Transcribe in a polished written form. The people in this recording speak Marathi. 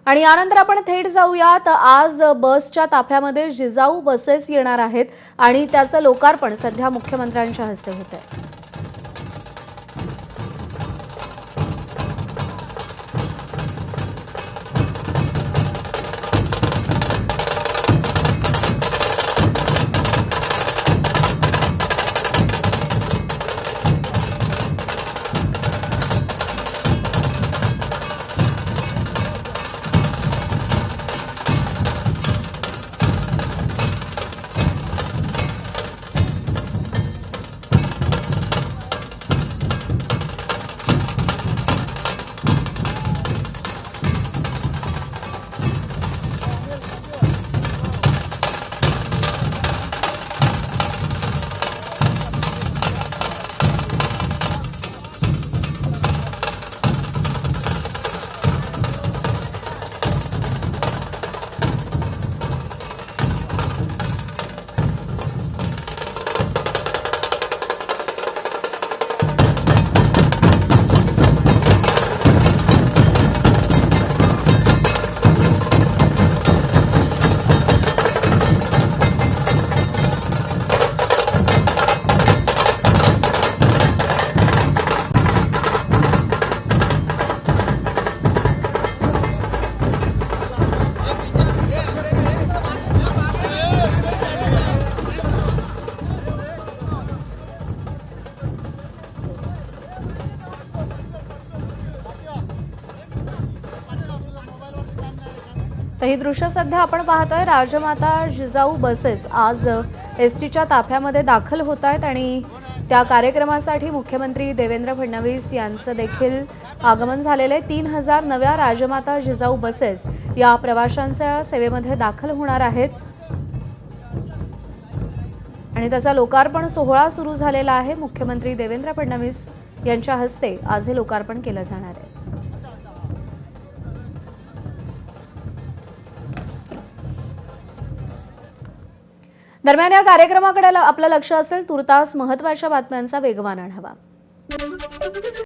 आणि यानंतर आपण थेट जाऊयात। आज बसच्या ताफ्यामध्ये जिजाऊ बसेस येणार आहेत आणि त्याचं लोकार्पण सध्या मुख्यमंत्र्यांच्या हस्ते होतंय। तर ही दृश्य सध्या आपण पाहतोय। राजमाता जिजाऊ बसेस आज एसटीच्या ताफ्यामध्ये दाखल होत आहेत आणि त्या कार्यक्रमासाठी मुख्यमंत्री देवेंद्र फडणवीस यांचं देखील आगमन झालेलं आहे। 3000 नव्या राजमाता जिजाऊ बसेस या प्रवाशांच्या सेवेमध्ये दाखल होणार आहेत आणि त्याचा लोकार्पण सोहळा सुरू झालेला आहे। मुख्यमंत्री देवेंद्र फडणवीस यांच्या हस्ते आज हे लोकार्पण केलं जाणार आहे। दरम्यान या कार्यक्रमाकडे आपलं लक्ष असेल, तुर्तास महत्त्वाच्या बातम्यांचा वेगवान आढावा।